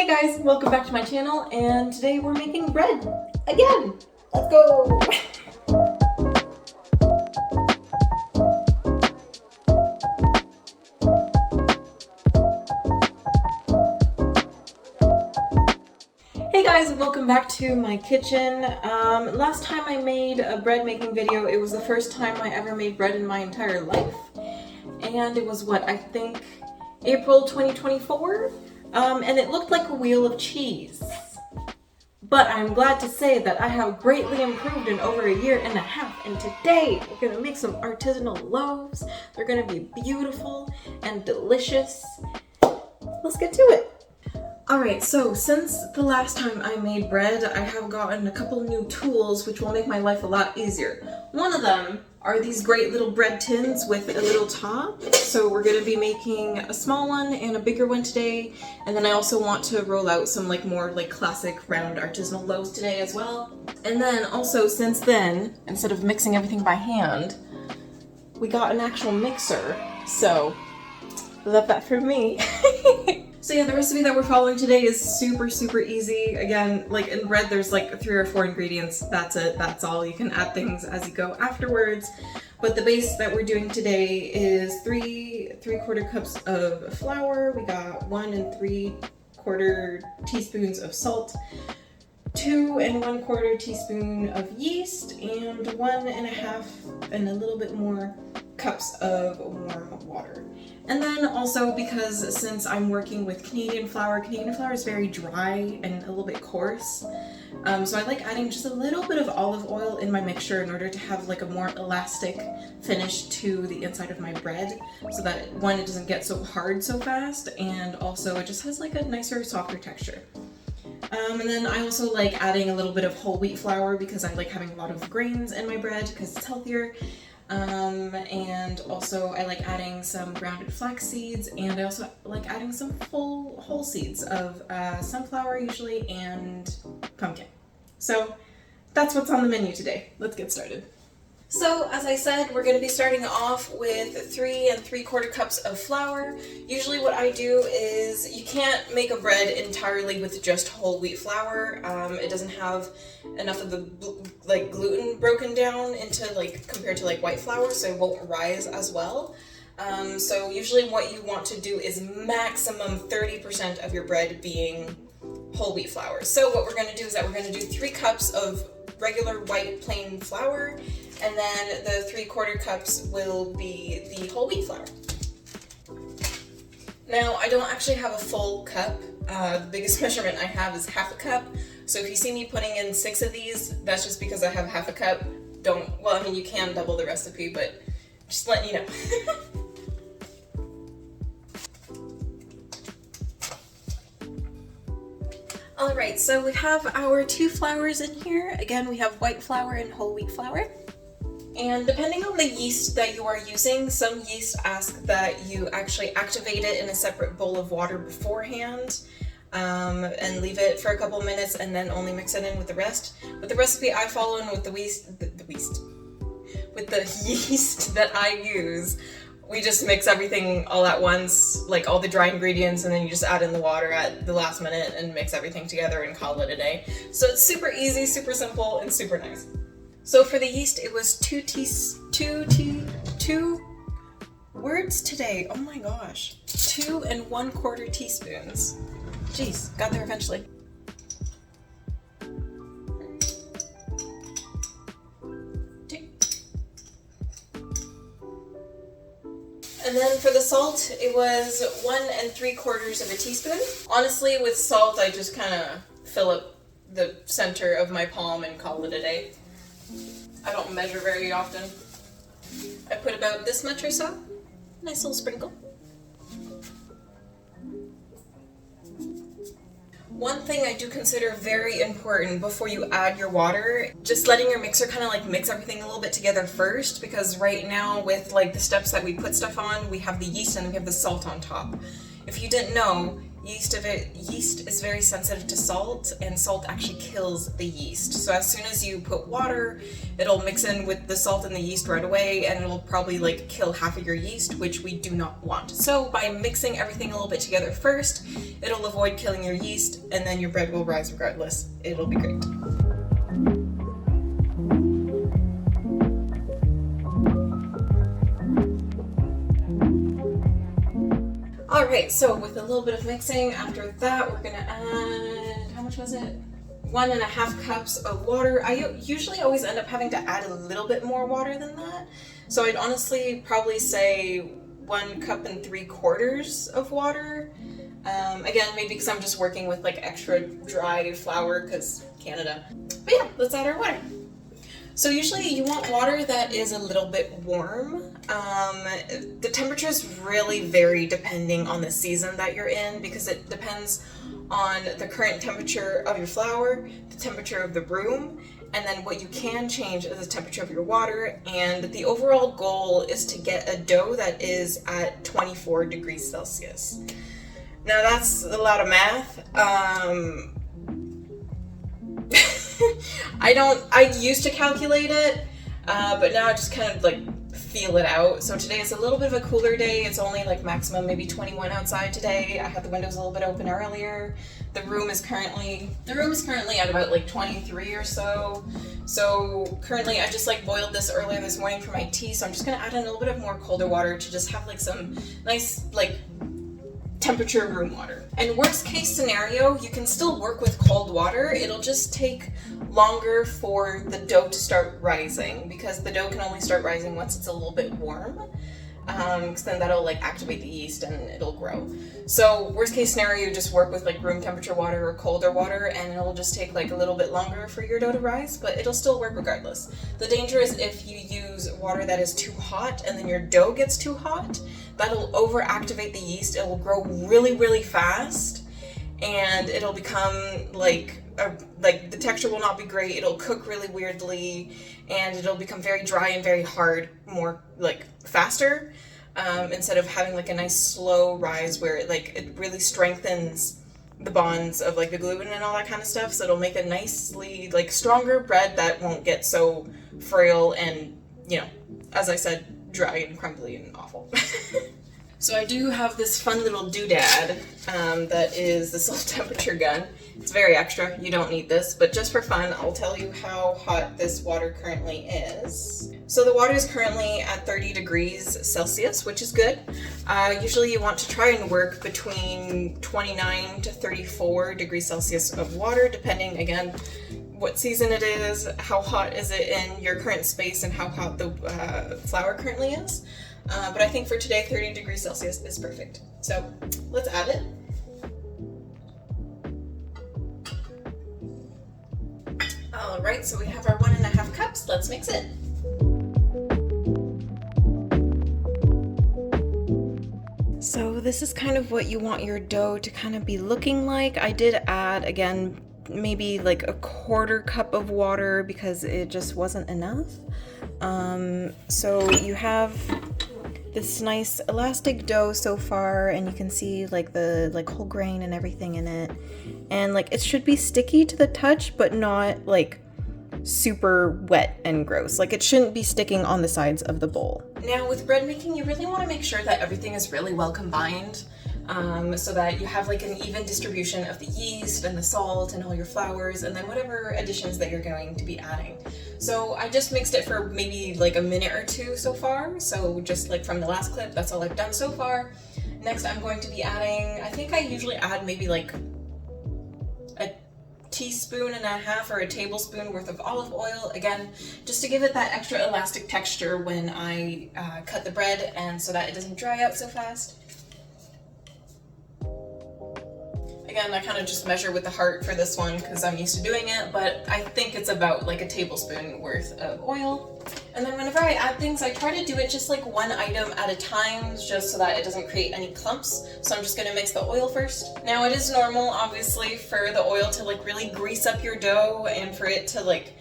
Hey guys, welcome back to my channel, and today we're making bread again. Let's go! Hey guys, welcome back to my kitchen. Last time I made a bread making video, it was the first time I ever made bread in my entire life. And it was what, I think April 2024? And it looked like a wheel of cheese. But I'm glad to say that I have greatly improved in over a year and a half, and today we're gonna make some artisanal loaves. They're gonna be beautiful and delicious. Let's get to it. Alright, so since the last time I made bread, I have gotten a couple new tools which will make my life a lot easier. One of them are these great little bread tins with a little top. So we're going to be making a small one and a bigger one today. And then I also want to roll out some more classic round artisanal loaves today as well. And then also since then, instead of mixing everything by hand, we got an actual mixer. So love that for me. So yeah, the recipe that we're following today is super easy. Again, like in bread, there's like 3 or 4 ingredients. That's it. That's all. You can add things as you go afterwards. But the base that we're doing today is 3/4 cups of flour. We got 1 3/4 teaspoons of salt, 2 1/4 teaspoon of yeast, and 1.5 and a little bit more cups of warm water. And then also, because since I'm working with Canadian flour is very dry and a little bit coarse. So I like adding just a little bit of olive oil in my mixture in order to have like a more elastic finish to the inside of my bread, so that one, it doesn't get so hard so fast, and also it just has like a nicer, softer texture. And then I also like adding a little bit of whole wheat flour because I like having a lot of grains in my bread because it's healthier. And also I like adding some grounded flax seeds, and I also like adding some whole seeds of sunflower usually, and pumpkin. So that's what's on the menu today. Let's get started. So as I said, we're going to be starting off with 3 3/4 cups of flour. Usually what I do is, you can't make a bread entirely with just whole wheat flour. It doesn't have enough of the gluten broken down into compared to white flour, so it won't rise as well. So usually what you want to do is maximum 30% of your bread being whole wheat flour. So what we're going to do is that we're going to do 3 cups of regular white plain flour, and then the 3/4 cups will be the whole wheat flour. Now, I don't actually have a full cup. The biggest measurement I have is 1/2 cup. So if you see me putting in 6 of these, that's just because I have 1/2 cup. You can double the recipe, but just letting you know. Alright, so we have our 2 flours in here. Again, we have white flour and whole wheat flour. And depending on the yeast that you are using, some yeast ask that you actually activate it in a separate bowl of water beforehand, and leave it for a couple minutes and then only mix it in with the rest. But the recipe I follow and with the yeast that I use, we just mix everything all at once, like all the dry ingredients, and then you just add in the water at the last minute and mix everything together and call it a day. So it's super easy, super simple, and super nice. So for the yeast, it was 2 words today. Oh my gosh. 2 1/4 teaspoons. Jeez, got there eventually. And then for the salt, it was 1 3/4 teaspoon. Honestly, with salt, I just kind of fill up the center of my palm and call it a day. I don't measure very often. I put about this much or so. Nice little sprinkle. One thing I do consider very important before you add your water, just letting your mixer kind of mix everything a little bit together first, because right now with the steps that we put stuff on, we have the yeast and we have the salt on top. If you didn't know, Yeast is very sensitive to salt, and salt actually kills the yeast. So as soon as you put water, it'll mix in with the salt and the yeast right away, and it'll probably like kill half of your yeast, which we do not want. So by mixing everything a little bit together first, it'll avoid killing your yeast, and then your bread will rise regardless. It'll be great. Alright, so with a little bit of mixing, after that we're gonna add, how much was it? 1.5 cups of water. I usually always end up having to add a little bit more water than that. So I'd honestly probably say 1 cup and 3/4 of water. Again, maybe because I'm just working with like extra dry flour because Canada. But yeah, let's add our water. So usually you want water that is a little bit warm. The temperatures really vary depending on the season that you're in, because it depends on the current temperature of your flour, the temperature of the room, and then what you can change is the temperature of your water. And the overall goal is to get a dough that is at 24 degrees Celsius. Now that's a lot of math. I used to calculate it, but now I just kind of like feel it out. So today is a little bit of a cooler day. It's only like maximum maybe 21 outside today. I had the windows a little bit open earlier. The room is currently at about like 23 or so. So currently I just like boiled this earlier this morning for my tea. So I'm just gonna add in a little bit of more colder water to just have like some nice like temperature room water. And worst case scenario, you can still work with cold water. It'll just take longer for the dough to start rising, because the dough can only start rising once it's a little bit warm, because then that'll like activate the yeast and it'll grow. So worst case scenario, just work with like room temperature water or colder water, and it'll just take like a little bit longer for your dough to rise, but it'll still work regardless. The danger is if you use water that is too hot and then your dough gets too hot, that'll overactivate the yeast. It will grow really, really fast, and it'll become like the texture will not be great. It'll cook really weirdly, and it'll become very dry and very hard more like faster, instead of having like a nice slow rise where it really strengthens the bonds of like the gluten and all that kind of stuff. So it'll make a nicely like stronger bread that won't get so frail and, you know, as I said, dry and crumbly and awful. So I do have this fun little doodad that is the self temperature gun. It's very extra, you don't need this, but just for fun, I'll tell you how hot this water currently is. So the water is currently at 30 degrees Celsius, which is good. Usually you want to try and work between 29 to 34 degrees Celsius of water, depending, again, what season it is, how hot is it in your current space, and how hot the flour currently is. But I think for today, 30 degrees Celsius is perfect. So let's add it. All right, so we have our 1.5 cups. Let's mix it. So this is kind of what you want your dough to kind of be looking like. I did add, again, maybe like a 1/4 cup of water because it just wasn't enough. So you have this nice elastic dough so far, and you can see like the whole grain and everything in it, and like it should be sticky to the touch but not like super wet and gross. Like it shouldn't be sticking on the sides of the bowl. Now with bread making, you really want to make sure that everything is really well combined, so that you have like an even distribution of the yeast and the salt and all your flours, and then whatever additions that you're going to be adding. So I just mixed it for maybe like a minute or two so far. So just like from the last clip, that's all I've done so far. Next, I'm going to be adding, I think I usually add maybe like a 1.5 teaspoons or a tablespoon worth of olive oil, again, just to give it that extra elastic texture when I cut the bread, and so that it doesn't dry out so fast. Again, I kind of just measure with the heart for this one because I'm used to doing it, but I think it's about like a tablespoon worth of oil. And then whenever I add things, I try to do it just like one item at a time, just so that it doesn't create any clumps. So I'm just gonna mix the oil first. Now it is normal, obviously, for the oil to like really grease up your dough and for it to like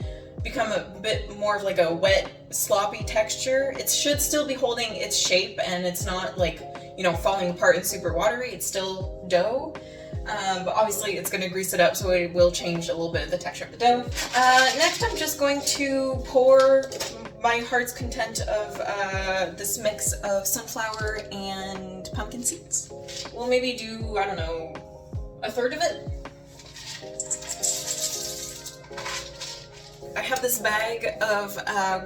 become a bit more of like a wet, sloppy texture. It should still be holding its shape and it's not like, you know, falling apart and super watery. It's still dough. But obviously it's going to grease it up, so it will change a little bit of the texture of the dough. Next I'm just going to pour my heart's content of this mix of sunflower and pumpkin seeds. We'll maybe do, I don't know, a third of it. I have this bag of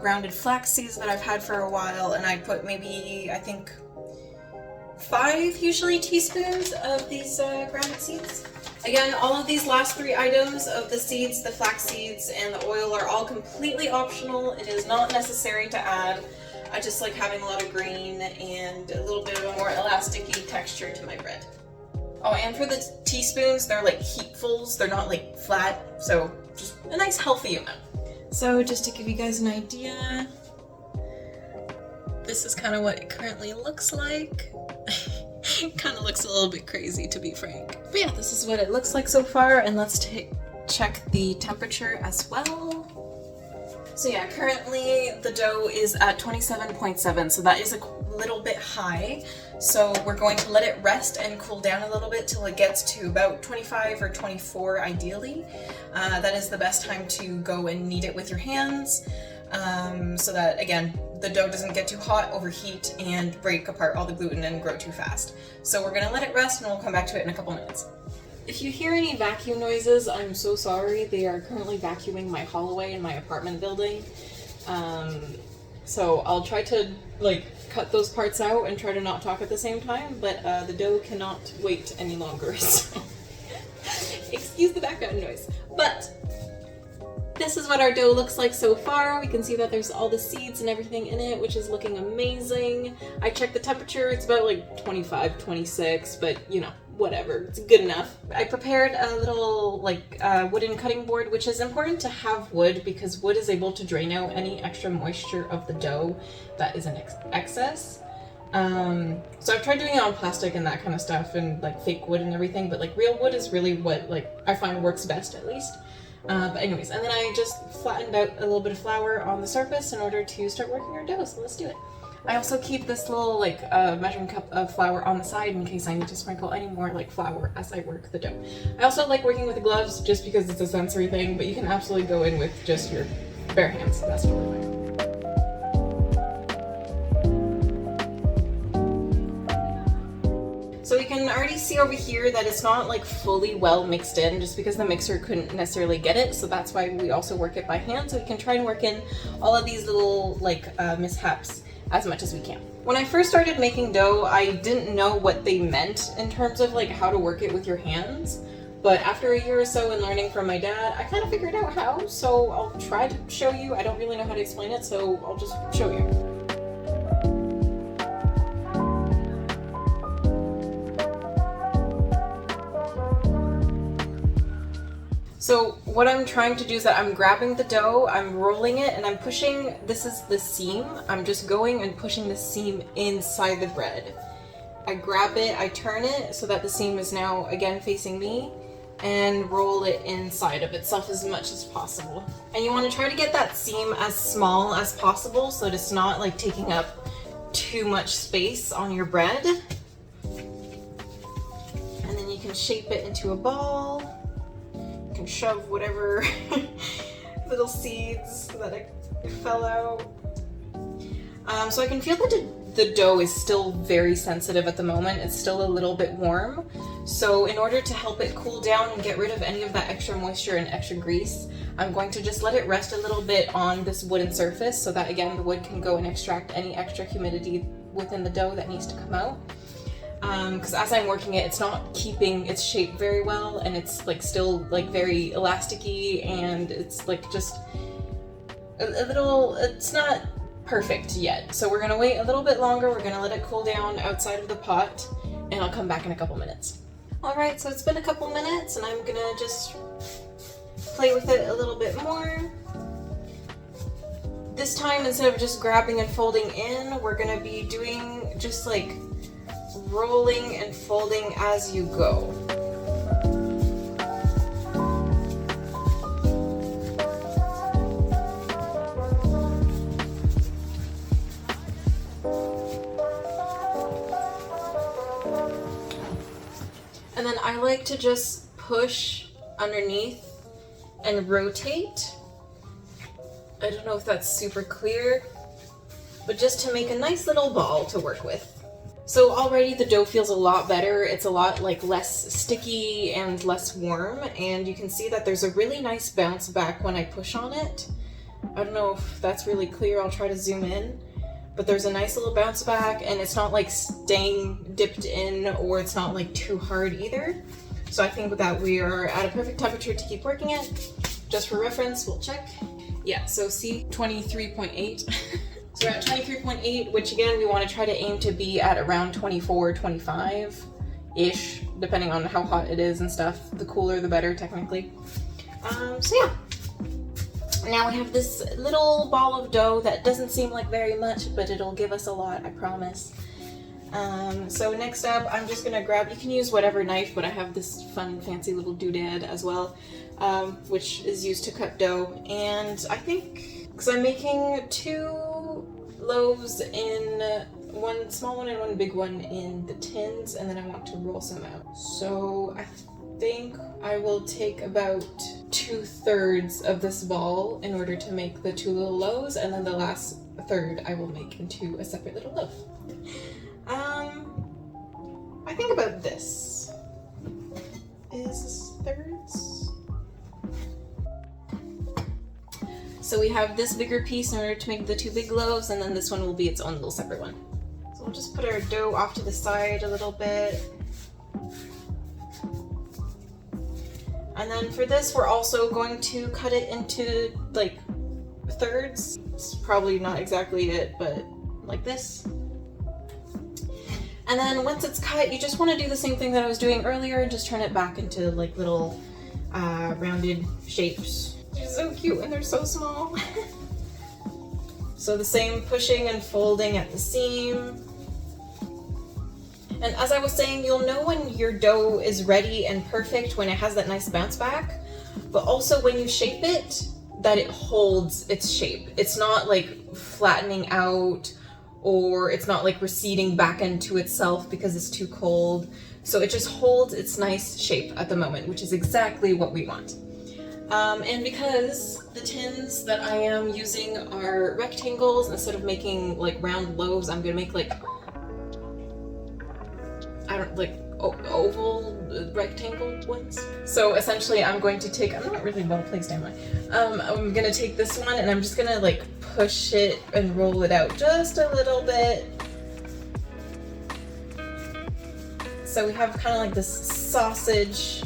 grounded flax seeds that I've had for a while, and I put maybe, I think, 5 usually teaspoons of these grounded seeds. Again, all of these last 3 items of the seeds, the flax seeds, and the oil are all completely optional. It is not necessary to add. I just like having a lot of green and a little bit of a more elasticy texture to my bread. Oh, and for the teaspoons, they're like heapfuls. They're not like flat, so just a nice healthy amount. So just to give you guys an idea, this is kind of what it currently looks like. It kind of looks a little bit crazy, to be frank. But yeah, this is what it looks like so far, and let's check the temperature as well. So yeah, currently the dough is at 27.7, so that is a little bit high. So we're going to let it rest and cool down a little bit till it gets to about 25 or 24 ideally. That is the best time to go and knead it with your hands, so that, again, the dough doesn't get too hot, overheat, and break apart all the gluten and grow too fast. So we're gonna let it rest and we'll come back to it in a couple minutes. If you hear any vacuum noises, I'm so sorry. They are currently vacuuming my hallway in my apartment building. So I'll try to cut those parts out and try to not talk at the same time, but the dough cannot wait any longer, so excuse the background noise. But this is what our dough looks like so far. We can see that there's all the seeds and everything in it, which is looking amazing. I checked the temperature, it's about like 25, 26, but you know, whatever, it's good enough. I prepared a little wooden cutting board, which is important to have wood because wood is able to drain out any extra moisture of the dough that is in excess. So I've tried doing it on plastic and that kind of stuff and like fake wood and everything, but like real wood is really what I find works best, at least. But anyways, and then I just flattened out a little bit of flour on the surface in order to start working our dough, so let's do it. I also keep this little measuring cup of flour on the side in case I need to sprinkle any more flour as I work the dough. I also like working with gloves just because it's a sensory thing, but you can absolutely go in with just your bare hands, that's totally fine. So you can already see over here that it's not fully well mixed in just because the mixer couldn't necessarily get it. So that's why we also work it by hand. So we can try and work in all of these little mishaps as much as we can. When I first started making dough, I didn't know what they meant in terms of how to work it with your hands. But after a year or so and learning from my dad, I kind of figured out how. So I'll try to show you. I don't really know how to explain it, so I'll just show you. So what I'm trying to do is that I'm grabbing the dough, I'm rolling it, and I'm pushing, this is the seam, I'm just going and pushing the seam inside the bread. I grab it, I turn it so that the seam is now again facing me, and roll it inside of itself as much as possible. And you want to try to get that seam as small as possible so that it's not taking up too much space on your bread. And then you can shape it into a ball. Can shove whatever little seeds that fell out. So I can feel that the dough is still very sensitive at the moment. It's still a little bit warm. So in order to help it cool down and get rid of any of that extra moisture and extra grease, I'm going to just let it rest a little bit on this wooden surface so that again the wood can go and extract any extra humidity within the dough that needs to come out. Because as I'm working it, it's not keeping its shape very well, and it's still very elasticy, and it's just a little, it's not perfect yet. So we're gonna wait a little bit longer, we're gonna let it cool down outside of the pot, and I'll come back in a couple minutes. Alright, so it's been a couple minutes, and I'm gonna just play with it a little bit more. This time, instead of just grabbing and folding in, we're gonna be doing just rolling and folding as you go. And then I like to just push underneath and rotate. I don't know if that's super clear, but just to make a nice little ball to work with. So already the dough feels a lot better. It's a lot like less sticky and less warm, and you can see that there's a really nice bounce back when I push on it. I don't know if that's really clear. I'll try to zoom in, but there's a nice little bounce back, and it's not like staying dipped in, or it's not like too hard either. So I think that we are at a perfect temperature to keep working it. Just for reference, we'll check. Yeah, so see, 23.8. So we're at 23.8, which again, we want to try to aim to be at around 24, 25-ish, depending on how hot it is and stuff. The cooler, the better, technically. So yeah. Now we have this little ball of dough that doesn't seem like very much, but it'll give us a lot, I promise. So next up, I'm just gonna grab, you can use whatever knife, but I have this fun, fancy little doodad as well, which is used to cut dough. And I think, because I'm making 2 loaves in, one small one and one big one in the tins, and then I want to roll some out. So I think I will take about 2/3 of this ball in order to make the 2 little loaves, and then the last third I will make into a separate little loaf. I think about this is thirds. So we have this bigger piece in order to make the 2 big loaves, and then this one will be its own little separate one. So we'll just put our dough off to the side a little bit. And then for this, we're also going to cut it into like thirds. It's probably not exactly it, but like this. And then once it's cut, you just want to do the same thing that I was doing earlier and just turn it back into like little rounded shapes. They're so cute and they're so small. So the same pushing and folding at the seam. And as I was saying, you'll know when your dough is ready and perfect when it has that nice bounce back, but also when you shape it, that it holds its shape. It's not like flattening out, or it's not like receding back into itself because it's too cold. So it just holds its nice shape at the moment, which is exactly what we want. And because the tins that I am using are rectangles, instead of making like round loaves, I'm gonna make like, oval rectangle ones. So essentially I'm going to take, I'm not really well placed, am I? I'm gonna take this one and I'm just gonna like push it and roll it out just a little bit. So we have kind of like this sausage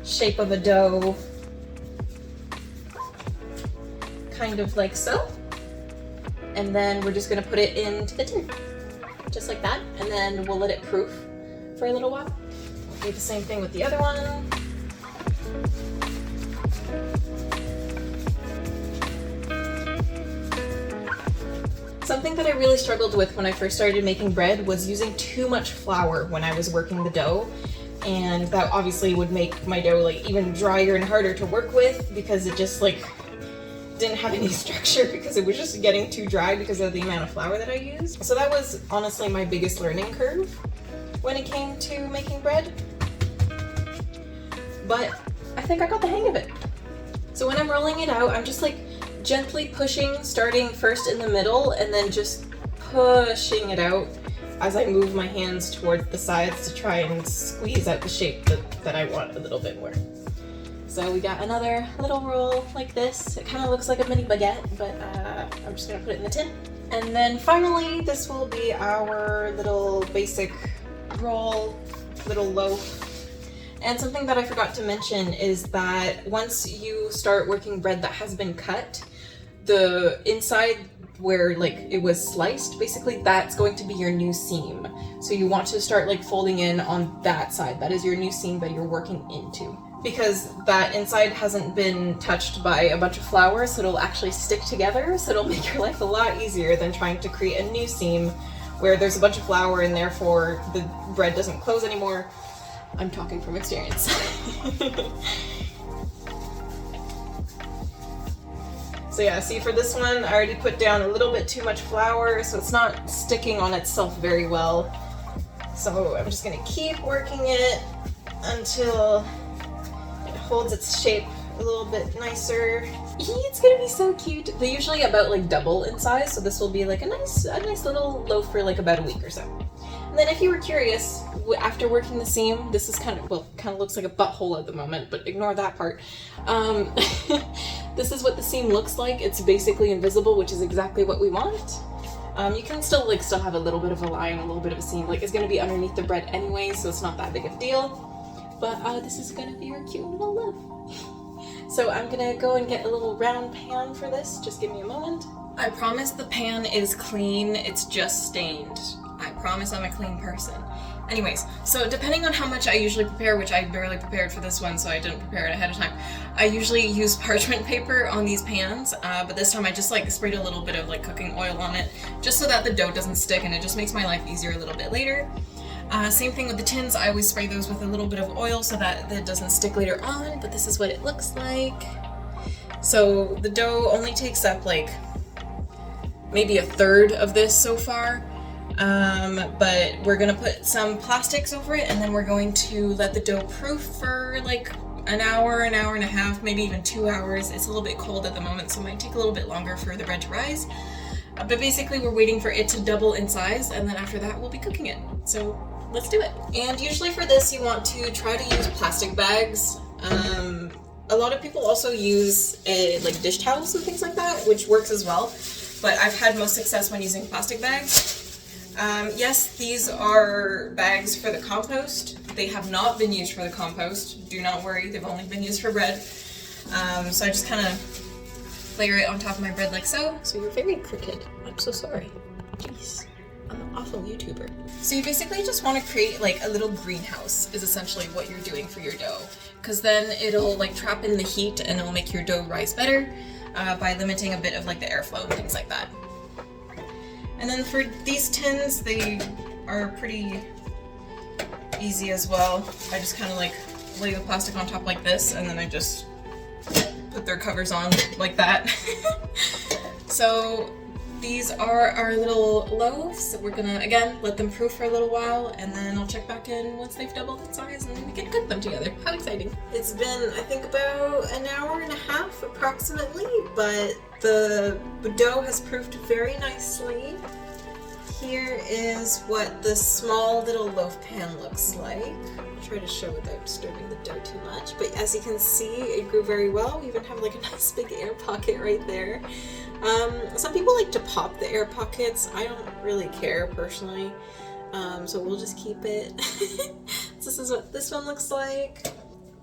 shape of a dough. Kind of like so. And then we're just gonna put it into the tin. Just like that. And then we'll let it proof for a little while. We'll do the same thing with the other one. Something that I really struggled with when I first started making bread was using too much flour when I was working the dough. And that obviously would make my dough like even drier and harder to work with because it just like didn't have any structure because it was just getting too dry because of the amount of flour that I used. So that was honestly my biggest learning curve when it came to making bread. But I think I got the hang of it. So when I'm rolling it out, I'm just like gently pushing, starting first in the middle and then just pushing it out as I move my hands towards the sides to try and squeeze out the shape that I want a little bit more. So we got another little roll like this. It kind of looks like a mini baguette, but I'm just gonna put it in the tin. And then finally, this will be our little basic roll, little loaf. And something that I forgot to mention is that once you start working bread that has been cut, the inside where like it was sliced, basically that's going to be your new seam. So you want to start like folding in on that side. That is your new seam that you're working into. Because that inside hasn't been touched by a bunch of flour, so it'll actually stick together, so it'll make your life a lot easier than trying to create a new seam where there's a bunch of flour and therefore the bread doesn't close anymore. I'm talking from experience. So yeah, see for this one, I already put down a little bit too much flour, so it's not sticking on itself very well. So I'm just gonna keep working it. until it holds its shape a little bit nicer. It's gonna be so cute. They're usually about like double in size, so this will be like a nice little loaf for like about a week or so. And then if you were curious, after working the seam, this is kind of looks like a butthole at the moment, but ignore that part. This is what the seam looks like. It's basically invisible, which is exactly what we want. You can still have a little bit of a line, a little bit of a seam. Like, it's gonna be underneath the bread anyway, so it's not that big of a deal. But this is gonna be our cute little loaf. So I'm gonna go and get a little round pan for this. Just give me a moment. I promise the pan is clean. It's just stained. I promise I'm a clean person. Anyways, so depending on how much I usually prepare, which I barely prepared for this one, so I didn't prepare it ahead of time, I usually use parchment paper on these pans, but this time I just like sprayed a little bit of like cooking oil on it, just so that the dough doesn't stick, and it just makes my life easier a little bit later. Same thing with the tins, I always spray those with a little bit of oil so that it doesn't stick later on, but this is what it looks like. So the dough only takes up like maybe a third of this so far. But we're gonna put some plastics over it, and then we're going to let the dough proof for like an hour and a half, maybe even 2 hours. It's a little bit cold at the moment, so it might take a little bit longer for the bread to rise. But basically we're waiting for it to double in size, and then after that we'll be cooking it. So let's do it. And usually for this you want to try to use plastic bags. A lot of people also use like dish towels and things like that, which works as well. But I've had most success when using plastic bags. Yes, these are bags for the compost. They have not been used for the compost. Do not worry, they've only been used for bread. So I just kind of layer it on top of my bread like so. So you're very crooked. I'm so sorry. Jeez, I'm an awful YouTuber. So you basically just want to create like a little greenhouse is essentially what you're doing for your dough. Because then it'll like trap in the heat and it'll make your dough rise better by limiting a bit of like the airflow and things like that. And then for these tins, they are pretty easy as well. I just kind of like lay the plastic on top like this, and then I just put their covers on like that. So these are our little loaves. We're gonna, again, let them proof for a little while, and then I'll check back in once they've doubled in size, and then we can cook them together. How exciting. It's been, I think, about an hour and a half approximately, but the dough has proofed very nicely. Here is what the small little loaf pan looks like. I'll try to show without disturbing the dough too much, but as you can see, it grew very well. We even have like a nice big air pocket right there. Some people like to pop the air pockets. I don't really care personally, so we'll just keep it. This is what this one looks like.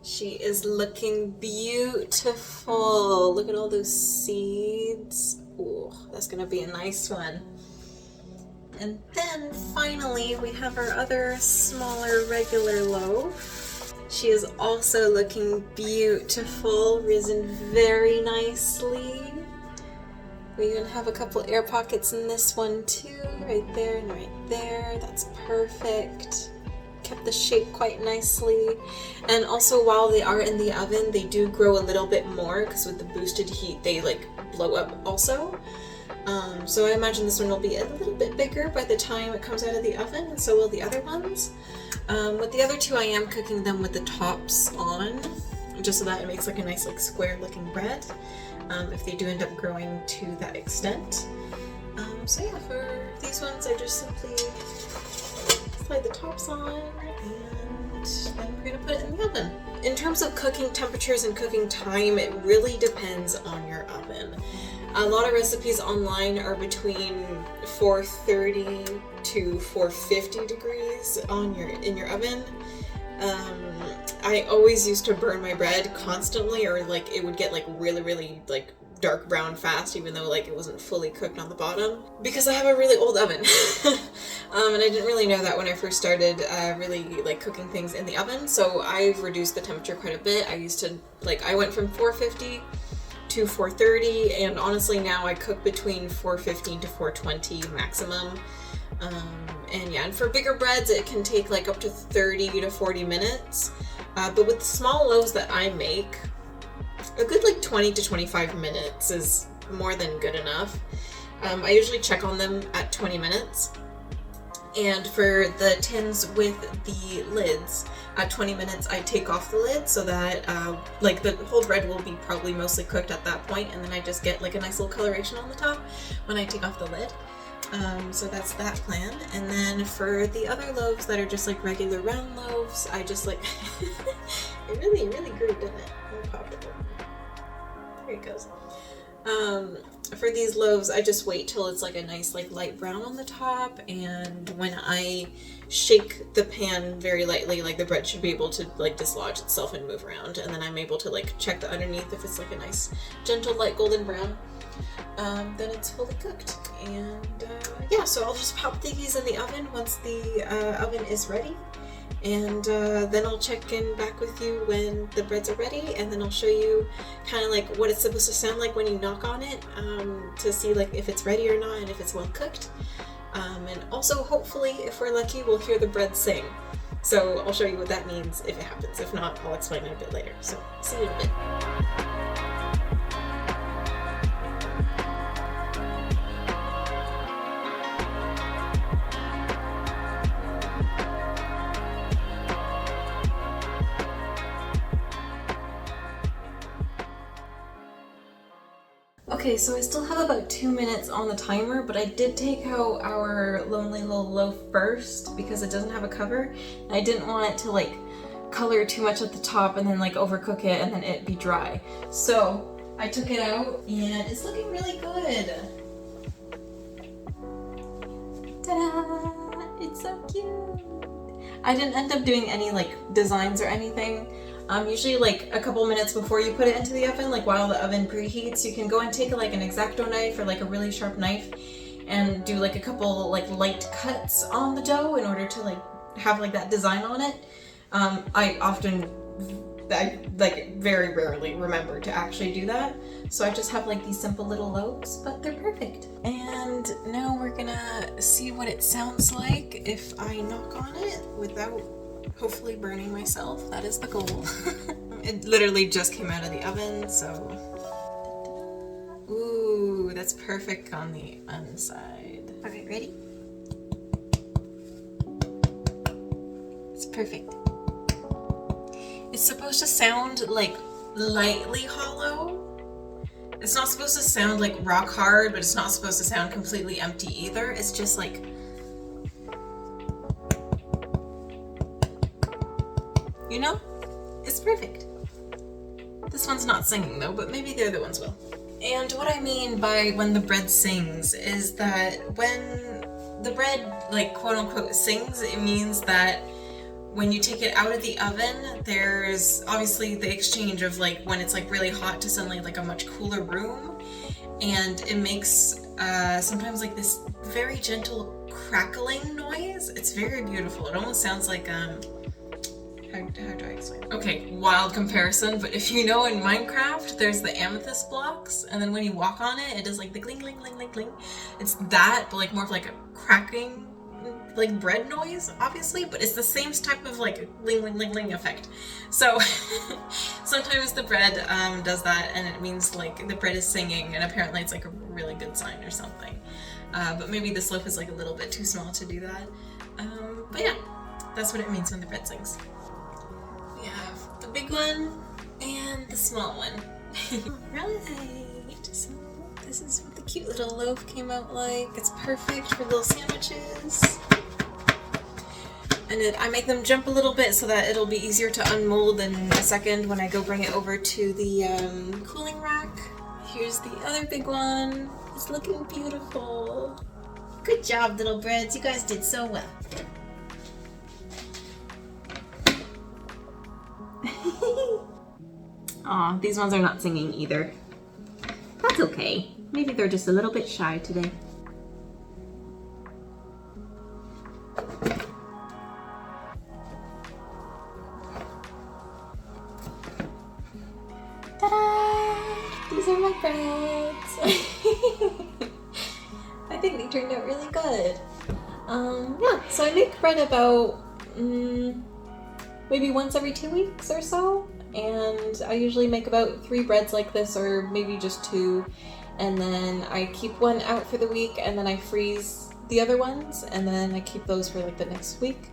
She is looking beautiful. Look at all those seeds. Ooh, that's gonna be a nice one. And then finally we have our other smaller regular loaf. She is also looking beautiful, risen very nicely. We even have a couple air pockets in this one too, right there and right there. That's perfect. Kept the shape quite nicely. And also while they are in the oven, they do grow a little bit more because with the boosted heat they like blow up also. So I imagine this one will be a little bit bigger by the time it comes out of the oven, and so will the other ones. With the other two I am cooking them with the tops on, just so that it makes like a nice like square looking bread, if they do end up growing to that extent. So yeah, for these ones I just simply slide the tops on, and then we're gonna put it in the oven. In terms of cooking temperatures and cooking time, it really depends on your oven. A lot of recipes online are between 430 to 450 degrees in your oven. I always used to burn my bread constantly, or like it would get like really like dark brown fast, even though like it wasn't fully cooked on the bottom, because I have a really old oven. And I didn't really know that when I first started really like cooking things in the oven, so I've reduced the temperature quite a bit. I went from 450 to 430, and honestly now I cook between 415 to 420 maximum. And yeah, and for bigger breads it can take like up to 30 to 40 minutes. But with the small loaves that I make, a good like 20 to 25 minutes is more than good enough. I usually check on them at 20 minutes. And for the tins with the lids, at 20 minutes I take off the lid so that like the whole bread will be probably mostly cooked at that point, and then I just get like a nice little coloration on the top when I take off the lid. So that's that plan. And then for the other loaves that are just like regular round loaves, I just like it really grew, didn't it? I'll pop it over. There it goes. For these loaves, I just wait till it's like a nice like light brown on the top, and when I shake the pan very lightly, like the bread should be able to like dislodge itself and move around, and then I'm able to like check the underneath. If it's like a nice gentle light golden brown, then it's fully cooked. And yeah, so I'll just pop these in the oven once the oven is ready, and then I'll check in back with you when the breads are ready, and then I'll show you kind of like what it's supposed to sound like when you knock on it, to see like if it's ready or not and if it's well cooked. And also, hopefully, if we're lucky, we'll hear the bread sing. So I'll show you what that means if it happens. If not, I'll explain it a bit later. So see you in a bit. Okay, so I still have about 2 minutes on the timer, but I did take out our lonely little loaf first because it doesn't have a cover. And I didn't want it to like color too much at the top and then like overcook it and then it be dry. So I took it out and it's looking really good. Ta-da! It's so cute. I didn't end up doing any like designs or anything. Usually like a couple minutes before you put it into the oven, like while the oven preheats, you can go and take like an X-Acto knife or like a really sharp knife and do like a couple like light cuts on the dough in order to like have like that design on it. I like very rarely remember to actually do that, so I just have like these simple little loaves, but they're perfect. And now we're gonna see what it sounds like if I knock on it without hopefully burning myself. That is the goal. It literally just came out of the oven, so ooh, that's perfect on the inside. Okay, ready? It's perfect. It's supposed to sound like lightly hollow. It's not supposed to sound like rock hard, but it's not supposed to sound completely empty either. It's just like, you know? It's perfect. This one's not singing though, but maybe the other ones will. And what I mean by when the bread sings is that when the bread, like, quote unquote sings, it means that when you take it out of the oven, there's obviously the exchange of like when it's like really hot to suddenly like a much cooler room, and it makes sometimes like this very gentle crackling noise. It's very beautiful. It almost sounds like how do I explain it? Okay, wild comparison, but if you know in Minecraft there's the amethyst blocks, and then when you walk on it, it does like the gling gling gling gling gling. It's that, but like more of like a cracking like bread noise, obviously, but it's the same type of like ling ling ling ling effect. So sometimes the bread does that, and it means like the bread is singing, and apparently it's like a really good sign or something. But maybe this loaf is like a little bit too small to do that. But yeah, that's what it means when the bread sings. We have the big one and the small one. Right, so this is what the cute little loaf came out like. It's perfect for little sandwiches. And I make them jump a little bit so that it'll be easier to unmold in a second when I go bring it over to the cooling rack. Here's the other big one. It's looking beautiful. Good job, little breads. You guys did so well. Aw, these ones are not singing either. That's okay. Maybe they're just a little bit shy today. Ta-da! These are my breads. I think they turned out really good. Yeah, so I make bread about maybe once every 2 weeks or so, and I usually make about 3 breads like this, or maybe just 2, and then I keep one out for the week, and then I freeze the other ones, and then I keep those for like the next week.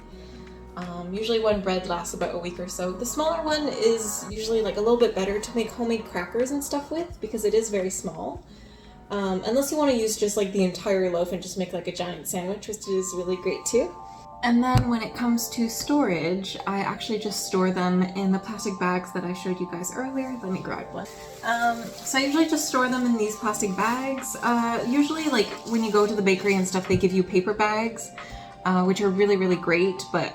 Usually one bread lasts about a week or so. The smaller one is usually like a little bit better to make homemade crackers and stuff with because it is very small. Unless you want to use just like the entire loaf and just make like a giant sandwich, which is really great too. And then when it comes to storage, I actually just store them in the plastic bags that I showed you guys earlier. Let me grab one. So I usually just store them in these plastic bags. Usually like when you go to the bakery and stuff, they give you paper bags, which are really, really great. But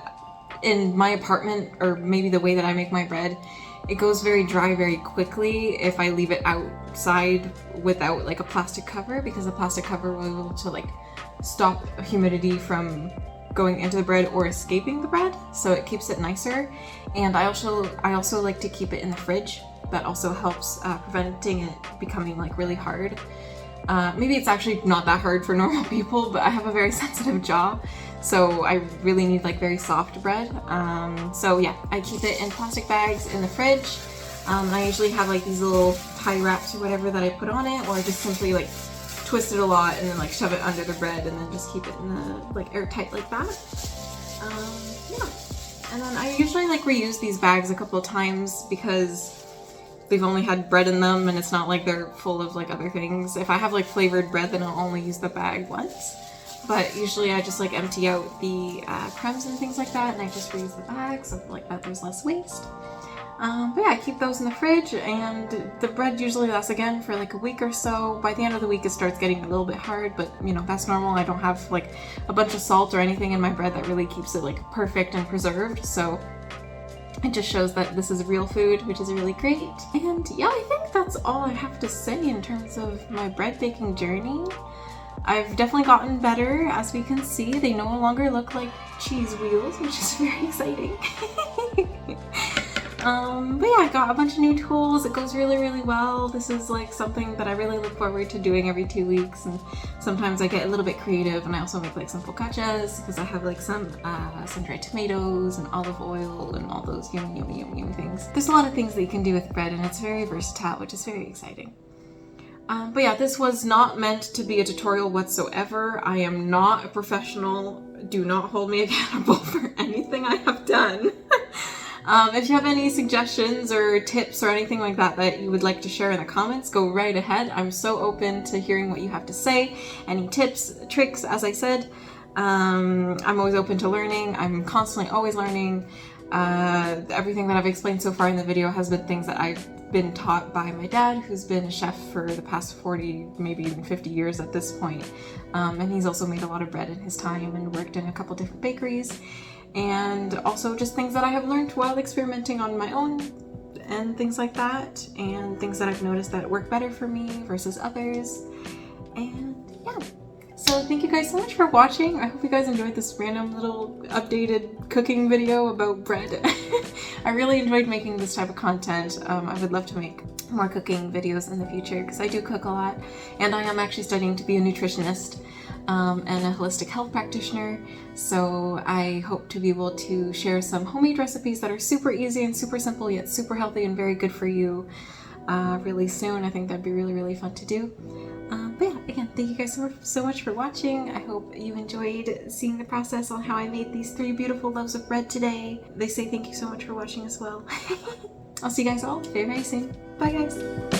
in my apartment, or maybe the way that I make my bread, it goes very dry very quickly if I leave it outside without like a plastic cover, because the plastic cover will be able to like stop humidity from going into the bread or escaping the bread, so it keeps it nicer. And I also like to keep it in the fridge. That also helps preventing it becoming like really hard. Maybe it's actually not that hard for normal people, but I have a very sensitive jaw, so I really need like very soft bread. So yeah, I keep it in plastic bags in the fridge. I usually have like these little pie wraps or whatever that I put on it, or I just simply like twist it a lot and then like shove it under the bread and then just keep it in the like airtight like that. Yeah, and then I usually like reuse these bags a couple of times because they've only had bread in them and it's not like they're full of like other things. If I have like flavored bread, then I'll only use the bag once, but usually I just like empty out the crumbs and things like that and I just reuse the bag, so like that there's less waste. But yeah, I keep those in the fridge, and the bread usually lasts again for like a week or so. By the end of the week it starts getting a little bit hard, but you know, that's normal. I don't have like a bunch of salt or anything in my bread that really keeps it like perfect and preserved, so it just shows that this is real food, which is really great. And yeah, I think that's all I have to say in terms of my bread baking journey. I've definitely gotten better. As we can see, they no longer look like cheese wheels, which is very exciting. But yeah, I got a bunch of new tools. It goes really, really well. This is like something that I really look forward to doing every 2 weeks, and sometimes I get a little bit creative and I also make like some focaccias because I have like some dried tomatoes and olive oil and all those yummy, yummy, yummy, yummy things. There's a lot of things that you can do with bread and it's very versatile, which is very exciting. But yeah, this was not meant to be a tutorial whatsoever. I am not a professional. Do not hold me accountable for anything I have done. If you have any suggestions or tips or anything like that that you would like to share in the comments, go right ahead. I'm so open to hearing what you have to say. Any tips, tricks, as I said. I'm always open to learning. I'm constantly always learning. Everything that I've explained so far in the video has been things that I've been taught by my dad, who's been a chef for the past 40, maybe even 50 years at this point. And he's also made a lot of bread in his time and worked in a couple different bakeries. And also just things that I have learned while experimenting on my own and things like that, and things that I've noticed that work better for me versus others. And yeah, so thank you guys so much for watching. I hope you guys enjoyed this random little updated cooking video about bread. I really enjoyed making this type of content. I would love to make more cooking videos in the future because I do cook a lot, and I am actually studying to be a nutritionist and a holistic health practitioner, so I hope to be able to share some homemade recipes that are super easy and super simple yet super healthy and very good for you really soon. I think that'd be really, really fun to do. But yeah, again, thank you guys so much for watching. I hope you enjoyed seeing the process on how I made these 3 beautiful loaves of bread today. They say thank you so much for watching as well. I'll see you guys all very, very soon. Bye guys!